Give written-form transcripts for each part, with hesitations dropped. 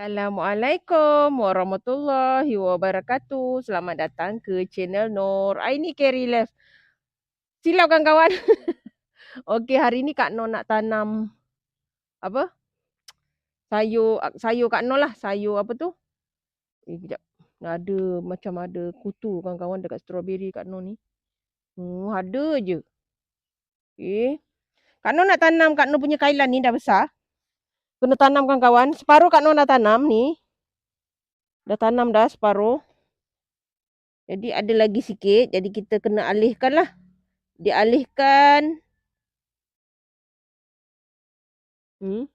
Assalamualaikum warahmatullahi wabarakatuh. Selamat datang ke channel Nur. Ini Carrie Love. Silau kawan-kawan. Okey, hari ni Kak Nur nak tanam apa? Sayur Kak Nur lah. Sayur apa tu? Kejap. Ada kutu kawan-kawan dekat strawberry Kak Nur ni. Ada je. Okey. Kak Nur nak tanam, Kak Nur punya kailan ni dah besar. Kena tanam kawan-kawan. Separuh Kak Nur dah tanam ni. Dah tanam dah separuh. Jadi ada lagi sikit. Jadi kita kena alihkan lah. Dialihkan.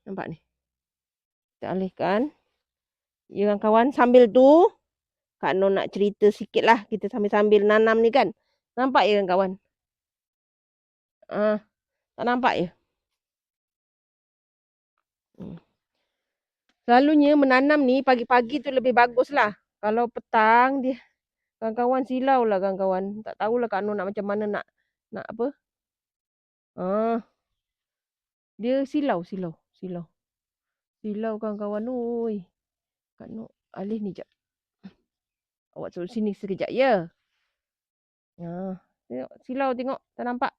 Nampak ni. Kita alihkan. Ya kawan-kawan, sambil tu Kak Nur nak cerita sikit lah. Kita sambil-sambil nanam ni kan. Nampak ya kawan-kawan? Tak nampak ya? Selalunya menanam ni pagi-pagi tu lebih bagus lah. Kalau petang dia kawan-kawan silau lah kawan-kawan. Tak tahulah Kak Nur nak macam mana nak apa. Dia silau kawan-kawan. Oi. Kak Nur alih ni jap. Awak suruh sini sekejap ya. Tengok silau tengok. Tak nampak.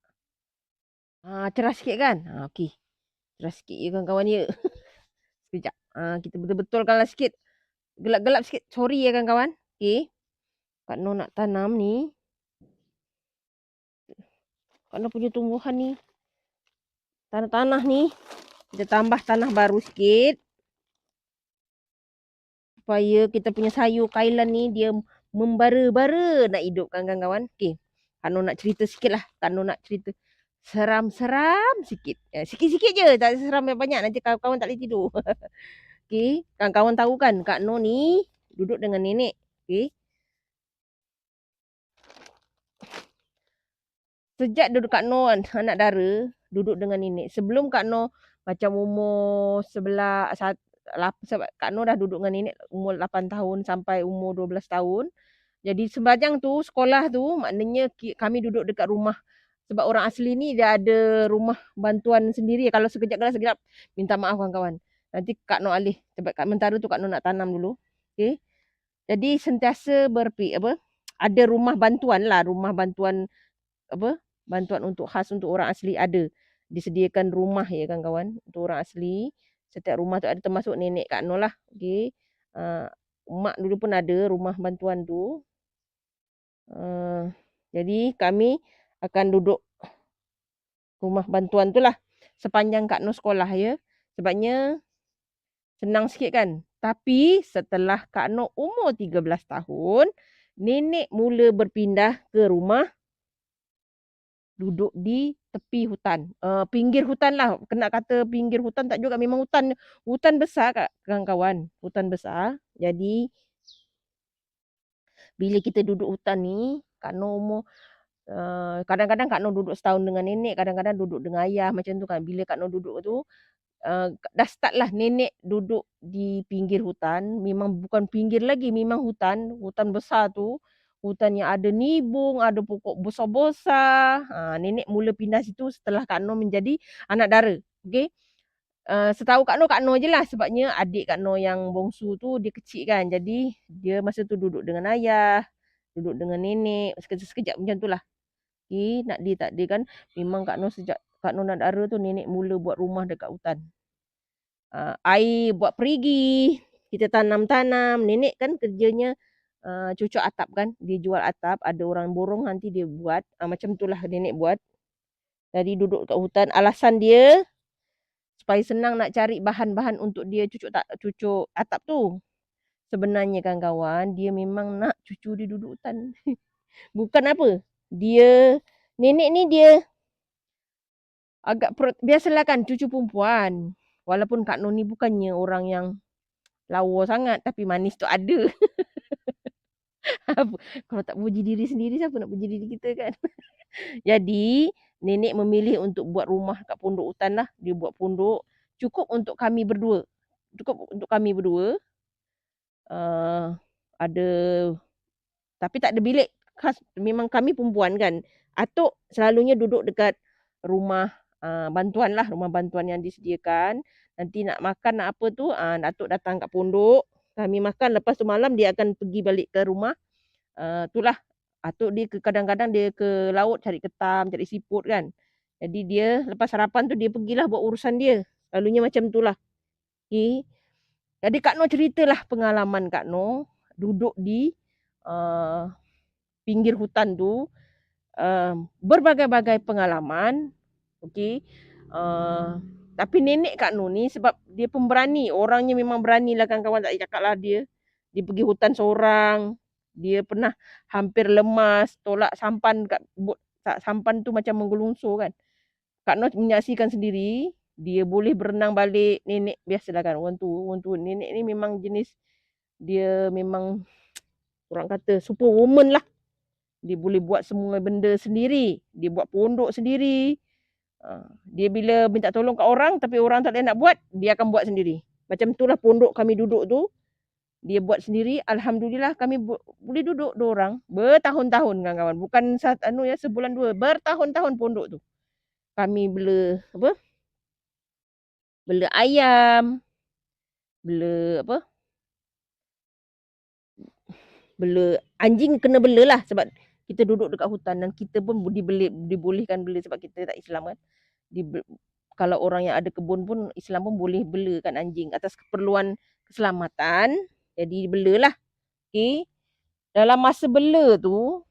Cerah sikit kan? Okey. Cerah sikit ya kawan-kawan ya. Sekejap. Kita betul-betulkanlah sikit. Gelap-gelap sikit. Sorry ya kawan-kawan. Okey. Kak Nur nak tanam ni. Kak Nur punya tumbuhan ni. Tanah-tanah ni. Kita tambah tanah baru sikit. Supaya kita punya sayur kailan ni dia membara-bara nak hidup kawan-kawan. Okey. Kak Nur nak cerita sikit lah. Kak Nur nak cerita. Seram-seram sikit. Sikit-sikit je. Tak seram banyak. Nanti kawan-kawan tak boleh tidur. Okey. Kawan-kawan tahu kan. Kak Nur ni duduk dengan nenek. Okey. Sejak duduk Kak Nur anak dara. Duduk dengan nenek. Sebelum Kak Nur macam umur 11. Sebab Kak Nur dah duduk dengan nenek umur 8 tahun sampai umur 12 tahun. Jadi sepanjang tu sekolah tu maknanya kami duduk dekat rumah. Sebab orang asli ni dia ada rumah bantuan sendiri. Kalau sekejap minta maaf kawan-kawan. Nanti Kak Nur alih. Sebab kat mentara tu Kak Nur nak tanam dulu. Okay. Jadi sentiasa ada rumah bantuan lah. Rumah bantuan bantuan untuk khas untuk orang asli ada. Disediakan rumah ya kawan-kawan. Untuk orang asli. Setiap rumah tu ada termasuk nenek Kak Nur lah. Okay. Mak dulu pun ada rumah bantuan tu. Jadi kami akan duduk rumah bantuan tu lah sepanjang Kak Nur sekolah ya. Sebabnya senang sikit kan. Tapi setelah Kak Nur umur 13 tahun, nenek mula berpindah ke rumah duduk di tepi hutan. Pinggir hutan lah. Kena kata pinggir hutan tak juga. Memang hutan besar kawan-kawan. Hutan besar. Jadi bila kita duduk hutan ni, Kak Nur umur kadang-kadang Kak Nur duduk setahun dengan nenek, kadang-kadang duduk dengan ayah macam tu kan. Bila Kak Nur duduk tu, dah start lah nenek duduk di pinggir hutan. Memang bukan pinggir lagi, memang hutan. Hutan besar tu. Hutan yang ada nibung, ada pokok besar-besar. Nenek mula pindah situ setelah Kak Nur menjadi anak dara. Okay. Setahu Kak Nur je lah. Sebabnya adik Kak Nur yang bongsu tu dia kecil kan. Jadi dia masa tu duduk dengan ayah, duduk dengan nenek. Sekejap-sekejap macam tu lah. Nak dia tak dia kan. Memang Kak Nur sejak Kak Nur nak dara tu nenek mula buat rumah dekat hutan. Air buat perigi. Kita tanam-tanam. Nenek kan kerjanya cucuk atap kan. Dia jual atap. Ada orang borong nanti dia buat. Macam tu lah nenek buat. Jadi duduk kat hutan. Alasan dia supaya senang nak cari bahan-bahan untuk dia cucuk atap tu. Sebenarnya kawan-kawan, dia memang nak cucu dia duduk hutan. Bukan apa. Nenek ni dia agak biasalah kan cucu perempuan. Walaupun Kak Nur ni bukannya orang yang lawa sangat. Tapi manis tu ada. Kalau tak puji diri sendiri, siapa nak puji diri kita kan? Jadi, nenek memilih untuk buat rumah kat pondok hutan lah. Dia buat pondok. Cukup untuk kami berdua. Ada, tapi tak ada bilik khas. Memang kami perempuan kan. Atuk selalunya duduk dekat rumah bantuan lah. Rumah bantuan yang disediakan. Nanti nak makan nak apa tu, Datuk datang kat pondok, kami makan, lepas tu malam dia akan pergi balik ke rumah. Itulah, atuk dia kadang-kadang dia ke laut cari ketam, cari siput kan. Jadi dia lepas sarapan tu dia pergilah buat urusan dia. Selalunya macam itulah. Okey. Jadi Kak Noh ceritalah pengalaman Kak Noh duduk di, eee, pinggir hutan tu, berbagai-bagai pengalaman, okey. Eee, tapi nenek Kak Noh ni sebab dia pemberani, orangnya memang beranilah kawan-kawan, tak payah cakaplah dia. Dia pergi hutan seorang, dia pernah hampir lemas, tolak sampan kat sampan tu macam menggelunsur kan. Kak Noh menyaksikan sendiri, dia boleh berenang balik, nenek biasalah kan orang tua, nenek ni memang jenis dia memang orang kata superwoman lah. Dia boleh buat semua benda sendiri, dia buat pondok sendiri, dia bila minta tolong kat orang tapi orang tak ada nak buat, dia akan buat sendiri. Macam itulah pondok kami duduk tu, dia buat sendiri, alhamdulillah kami boleh duduk 2 orang bertahun-tahun kawan-kawan, bukan sebulan 2, bertahun-tahun pondok tu. Kami bela apa, bela ayam, bela apa, bela anjing kena belalah sebab kita duduk dekat hutan dan kita pun dibolehkan bela sebab kita tak Islam kan. Kalau orang yang ada kebun pun Islam pun boleh belakan anjing atas keperluan keselamatan, jadi belalah. Okey. Dalam masa bela tu,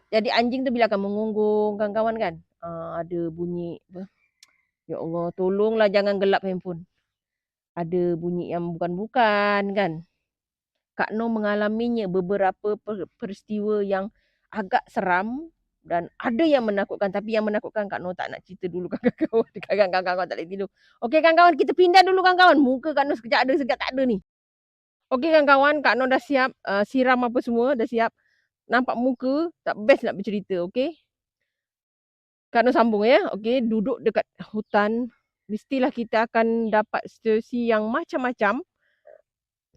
jadi anjing tu bila akan mengunggung kawan-kawan kan, ada bunyi apa, ya Allah tolonglah jangan gelap handphone. Ada bunyi yang bukan-bukan kan. Kak Noh mengalaminya beberapa peristiwa yang agak seram dan ada yang menakutkan, tapi yang menakutkan Kak Noh tak nak cerita dulu kawan-kawan. Kawan-kawan tak boleh tidur. Okey kawan-kawan, kita pindah dulu kawan-kawan. Muka Kak Noh sekejap ada, sekejap tak ada ni. Okey kawan-kawan, Kak Noh dah siap, siram apa semua, dah siap. Nampak muka, tak best nak bercerita, okey? Kak Noh sambung ya. Okey, duduk dekat hutan, mestilah kita akan dapat situasi yang macam-macam.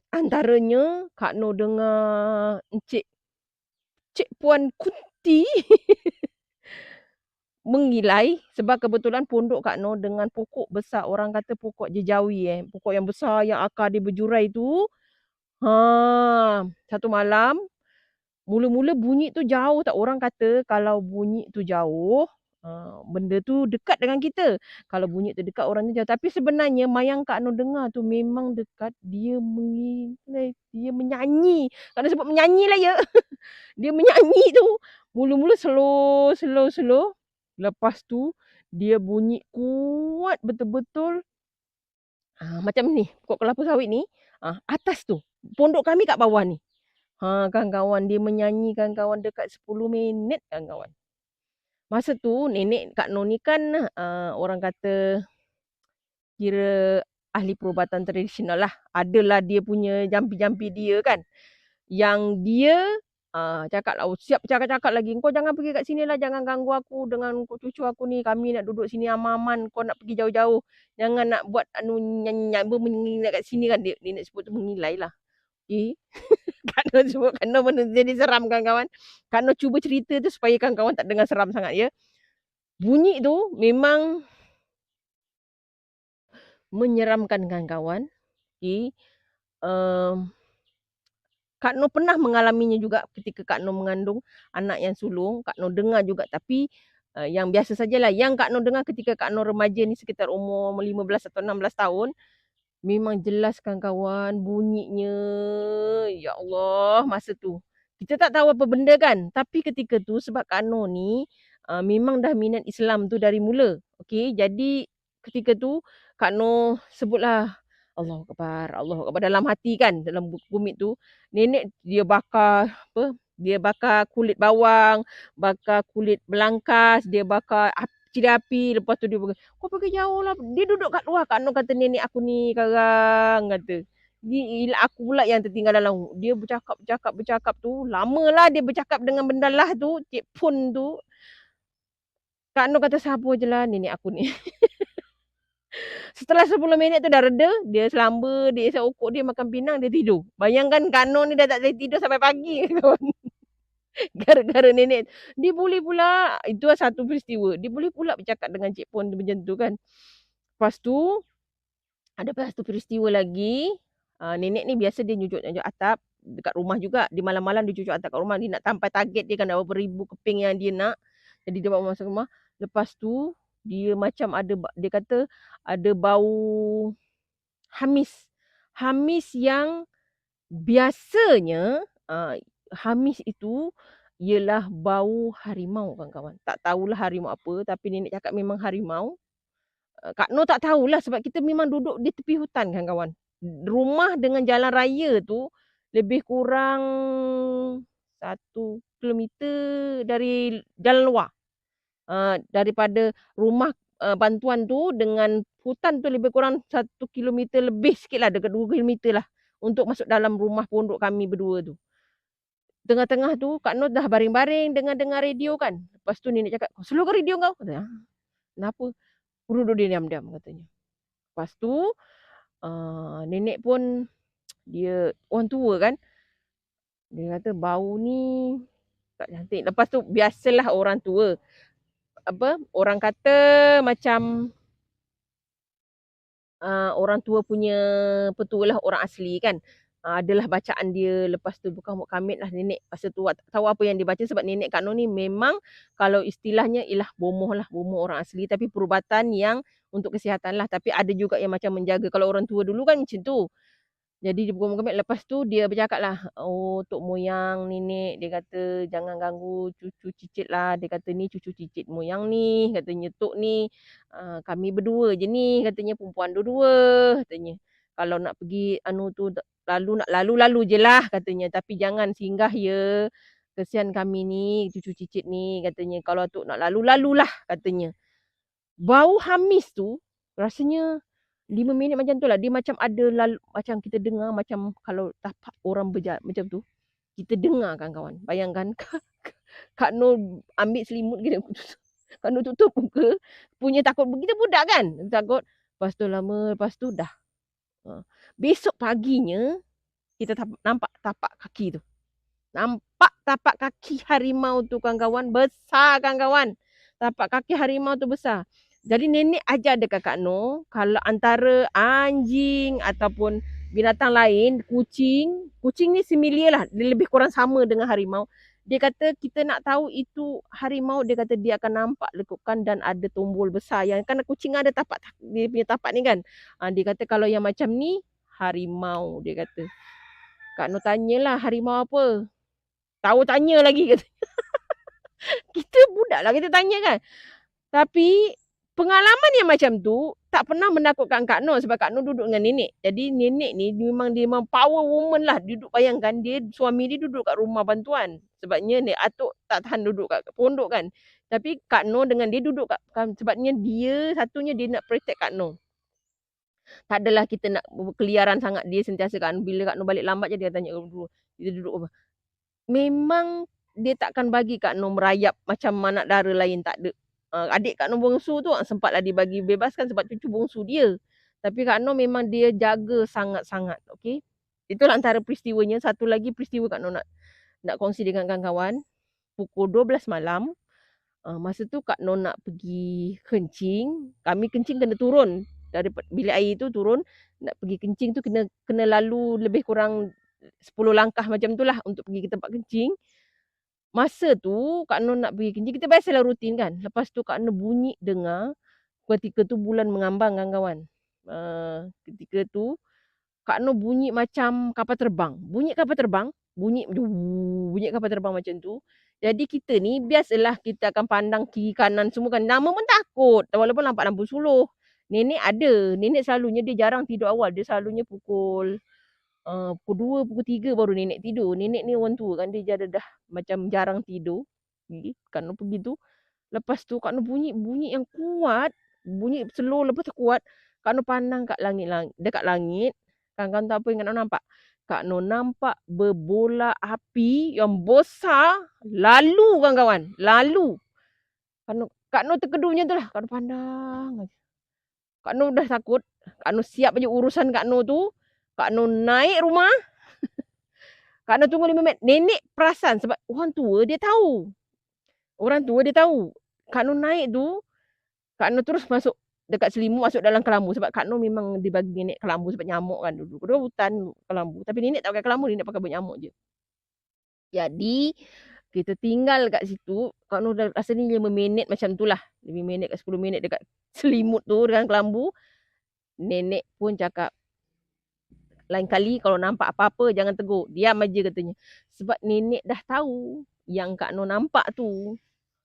Antaranya Kak Noh dengar Cik Puan Kunti mengilai sebab kebetulan pondok Kak Noh dengan pokok besar, orang kata pokok jejawi pokok yang besar yang akar dia berjurai tu. Satu malam, mula-mula bunyi tu jauh tak, orang kata kalau bunyi tu jauh, benda tu dekat dengan kita. Kalau bunyi tu dekat, orang tu jauh. Tapi sebenarnya mayang Kak Noh dengar tu memang dekat, dia mengilai, dia menyanyi. Kak Noh sebut menyanyi lah ya. Dia menyanyi tu, mula-mula slow slow slow, lepas tu dia bunyi kuat betul-betul, macam ni, pokok kelapa sawit ni, atas tu, pondok kami kat bawah ni. Kawan-kawan dia menyanyi kawan-kawan dekat 10 minit kawan-kawan. Masa tu nenek Kak Noh ni kan, orang kata kira ahli perubatan tradisional lah. Adalah dia punya jampi-jampi dia kan. Yang dia cakaplah, siap cakap-cakap lagi, "Kau jangan pergi kat sini lah, jangan ganggu aku dengan cucu aku ni. Kami nak duduk sini aman-aman, kau nak pergi jauh-jauh. Jangan nak buat nyanyi mengilai kat sini," kan. Dia nak sebut tu mengilai lah. Okey. Kak Noh sebut, Kak Noh benda jadi seram kawan-kawan. Kak Noh cuba cerita tu supaya kawan-kawan tak dengar seram sangat ya. Bunyi tu memang menyeramkan kawan-kawan. Okey. Kak Noh pernah mengalaminya juga ketika Kak Noh mengandung anak yang sulung. Kak Noh dengar juga, tapi yang biasa sajalah. Yang Kak Noh dengar ketika Kak Noh remaja ni sekitar umur 15 atau 16 tahun, memang jelas kawan-kawan bunyinya, ya Allah masa tu. Kita tak tahu apa benda kan, tapi ketika tu sebab Kak Noh ni memang dah minat Islam tu dari mula. Okey, jadi ketika tu Kak Noh sebutlah Allahu Akbar dalam hati kan, dalam bumi tu. Nenek dia bakar apa, dia bakar kulit bawang, bakar kulit belangkas, dia bakar cili api, lepas tu dia "Kau pergi jauh lah." Dia duduk kat luar, Kak Noh kata, "Nenek aku ni karang," kata. Aku pula yang tertinggal dalam. Dia bercakap tu, lamalah dia bercakap dengan benda lah tu, Cik Pun tu. Kak Noh kata, "Sabar je lah nenek aku ni." Setelah 10 minit tu dah reda, dia selamba, dia isap okok dia, makan pinang, dia tidur. Bayangkan Kak Noh ni dah tak boleh tidur sampai pagi kawan. Gara-gara nenek. Dia boleh pula, itu satu peristiwa, dia boleh pula bercakap dengan Cik Pun macam tu kan. Lepas tu, ada satu peristiwa lagi, nenek ni biasa dia nyucut-nyucut atap dekat rumah juga. Di malam-malam dia cucuk atap kat rumah. Dia nak sampai target dia kan dah berapa ribu keping yang dia nak. Jadi dia bawa masuk rumah. Lepas tu, dia macam ada, dia kata ada bau hamis. Hamis yang biasanya, hamis itu ialah bau harimau kawan-kawan. Tak tahulah harimau apa, tapi nenek cakap memang harimau. Kak Noh tak tahulah sebab kita memang duduk di tepi hutan kan kawan. Rumah dengan jalan raya tu lebih kurang 1 kilometer dari jalan luar. Daripada rumah bantuan tu dengan hutan tu lebih kurang 1 kilometer lebih sikit lah, dekat 2 kilometer lah untuk masuk dalam rumah pondok kami berdua tu. Tengah-tengah tu Kak Noh dah baring-baring dengar-dengar radio kan. Lepas tu nenek cakap, "Kau slow ke radio kau?" Katanya. "Kenapa?" "Duduk diam-diam," katanya. Lepas tu nenek pun dia orang tua kan, dia kata bau ni tak cantik. Lepas tu biasalah orang tua, orang kata macam orang tua punya petua lah, orang asli kan. Adalah bacaan dia, lepas tu bukan kamit lah nenek. Pasal tu tak tahu apa yang dia baca sebab nenek Kak Noh ni memang kalau istilahnya ialah bomoh lah, bomoh orang asli tapi perubatan yang untuk kesihatan lah. Tapi ada juga yang macam menjaga. Kalau orang tua dulu kan macam tu. Jadi dia pukul kamit, lepas tu dia bercakap lah, "Oh tok moyang, nenek," dia kata, "jangan ganggu cucu cicit lah." Dia kata, "Ni cucu cicit moyang ni," katanya, "tok ni kami berdua je ni," katanya, "perempuan dua-dua," katanya. "Kalau nak pergi tu nak lalu-lalu je lah," katanya, "tapi jangan singgah ya. Kesian kami ni, cucu cicit ni," katanya, "kalau tok nak lalu-lalulah," katanya. Bau hamis tu rasanya 5 minit macam tu lah. Dia macam ada macam kita dengar macam kalau tapak orang macam tu. Kita dengar kawan-kawan. Bayangkan Kak Noh ambil selimut kita. Kak Noh tutup muka. Punya takut. Kita budak kan. Takut. Lepas tu lama. Lepas tu dah. Besok paginya kita nampak tapak kaki tu. Nampak tapak kaki harimau tu kawan-kawan. Besar kawan-kawan. Tapak kaki harimau tu besar. Jadi nenek ajar dekat Kak Noh, kalau antara anjing ataupun binatang lain, kucing ni similar lah, dia lebih kurang sama dengan harimau. Dia kata kita nak tahu itu harimau, dia kata dia akan nampak lekukan dan ada tombol besar. Yang kan kucing ada tapak, dia punya tapak ni kan. Dia kata kalau yang macam ni, harimau dia kata. Kak Noh tanyalah harimau apa. Tahu tanya lagi kata. Kita budak lah kita tanya kan. Tapi pengalaman yang macam tu tak pernah menakutkan Kak Noh sebab Kak Noh duduk dengan nenek. Jadi nenek ni dia memang power woman lah. Duduk bayangkan dia suami dia duduk kat rumah bantuan. Sebabnya ni atuk tak tahan duduk kat pondok kan. Tapi Kak Noh dengan dia duduk kat sebabnya dia satunya dia nak protect Kak Noh. Tak adalah kita nak berkeliaran sangat, dia sentiasa kan bila Kak Noh balik lambat je dia tanya dulu. Kita duduk apa. Memang dia takkan bagi Kak Noh merayap macam anak dara lain, tak ada. Adik Kak Noh bongsu tu sempatlah dibagi bebaskan sebab cucu bongsu dia. Tapi Kak Noh memang dia jaga sangat-sangat. Okay. Itulah antara peristiwanya. Satu lagi peristiwa Kak Noh nak kongsi dengan kawan-kawan. Pukul 12 malam. Masa tu Kak Noh nak pergi kencing. Kami kencing kena turun. Dari bilik air tu turun. Nak pergi kencing tu kena lalu lebih kurang 10 langkah macam tu lah untuk pergi ke tempat kencing. Masa tu Kak Noh nak pergi kencing, kita biasalah rutin kan. Lepas tu Kak Noh bunyi dengar, ketika tu bulan mengambang kawan-kawan. Ketika tu Kak Noh bunyi macam kapal terbang. Bunyi kapal terbang, bunyi kapal terbang macam tu. Jadi kita ni biasalah kita akan pandang kiri kanan semua kan. Nama pun takut walaupun nampak lampu suluh. Nenek ada, nenek selalunya dia jarang tidur awal. Dia selalunya pukul 2, pukul 3 baru nenek tidur. Nenek ni orang tua kan, dia dah macam jarang tidur. Kak Noh pergi tu. Lepas tu Kak Noh bunyi yang kuat. Bunyi slow lepas tu kuat. Kak Noh pandang kat dekat langit. Kawan-kawan tahu apa yang Kak Noh nampak? Kak Noh nampak berbola api yang besar. Lalu kawan-kawan. Lalu. Kak Noh terkedu macam tu lah. Kak Noh pandang. Kak Noh dah takut. Kak Noh siap aja urusan Kak Noh tu. Kak Noh naik rumah. Kak Noh tunggu 5 minit. Nenek perasan sebab orang tua dia tahu. Orang tua dia tahu. Kak Noh naik tu. Kak Noh terus masuk dekat selimut masuk dalam kelambu sebab Kak Noh memang dibagi nenek kelambu sebab nyamuk kan dulu. Kedua hutan kelambu, tapi nenek tak pakai kelambu, nenek pakai buat nyamuk je. Jadi, kita tinggal kat situ, Kak Noh dah rasanya 5 minit macam tu lah, 5 minit ke 10 minit dekat selimut tu dengan kelambu. Nenek pun cakap, "Lain kali kalau nampak apa-apa jangan tegur, diam aja," katanya. Sebab nenek dah tahu yang Kak Noh nampak tu.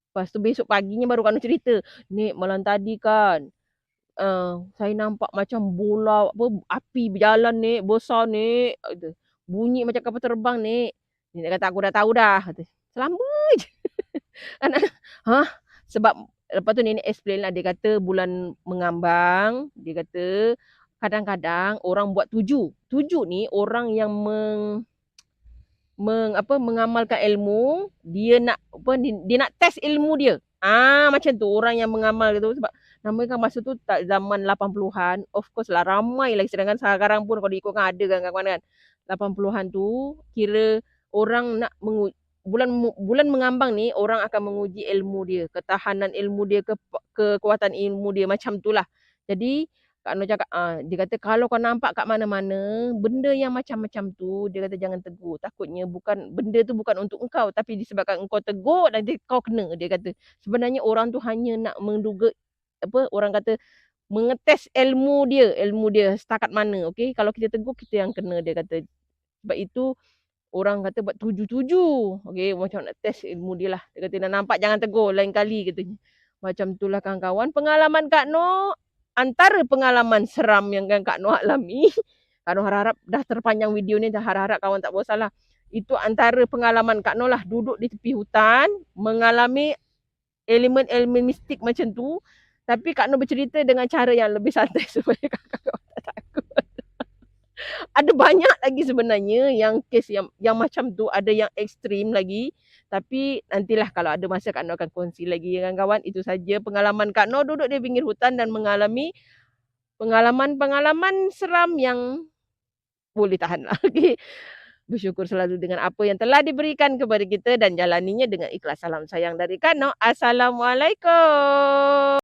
Lepas tu besok paginya baru Kak Noh cerita, "Nek, malam tadi kan, saya nampak macam bola apa, api berjalan nek, besar nek," kata. "Bunyi macam kapal terbang nek." Nenek kata, "Aku dah tahu dah," kata. Selamba je. Anak, "Hah?" Sebab lepas tu nenek explain lah, dia kata bulan mengambang, dia kata kadang-kadang orang buat tuju. Tuju ni orang yang mengamalkan ilmu, dia nak apa, dia nak test ilmu dia. Macam tu orang yang mengamal tu sebab namanya kan masa tu tak zaman 80-an, of course lah ramai lagi sedangkan sekarang pun kalau ikutkan ada kan kawan kan. 80-an tu kira orang nak bulan mengambang ni orang akan menguji ilmu dia, ketahanan ilmu dia, kekuatan ilmu dia macam tu lah. Jadi Kak Noh cakap, dia kata kalau kau nampak kat mana-mana benda yang macam-macam tu, dia kata jangan tegur. Takutnya benda tu bukan untuk engkau tapi disebabkan engkau tegur nanti kau kena, dia kata. Sebenarnya orang tu hanya nak menduga apa orang kata mengetes ilmu dia setakat mana, okey. Kalau kita tegur kita yang kena, dia kata. Sebab itu orang kata buat tuju-tuju, okey, macam nak test ilmu dia lah. Dia kata nak nampak jangan tegur lain kali katanya. Macam itulah kawan-kawan pengalaman Kak Noh, antara pengalaman seram yang Kak Noh alami. Kak Noh harap-harap dah terpanjang video ni, dah harap-harap kawan tak bosan lah. Itu antara pengalaman Kak Noh lah, duduk di tepi hutan, mengalami elemen-elemen mistik macam tu. Tapi Kak Noh bercerita dengan cara yang lebih santai supaya kakak tak takut. Ada banyak lagi sebenarnya yang kes yang macam tu, ada yang ekstrim lagi. Tapi nantilah kalau ada masa Kak Noh akan kongsi lagi dengan kawan. Itu saja pengalaman Kak Noh duduk di pinggir hutan dan mengalami pengalaman-pengalaman seram yang boleh tahan lah. Okay. Bersyukur selalu dengan apa yang telah diberikan kepada kita dan jalaninya dengan ikhlas. Salam sayang dari Kak Noh. Assalamualaikum.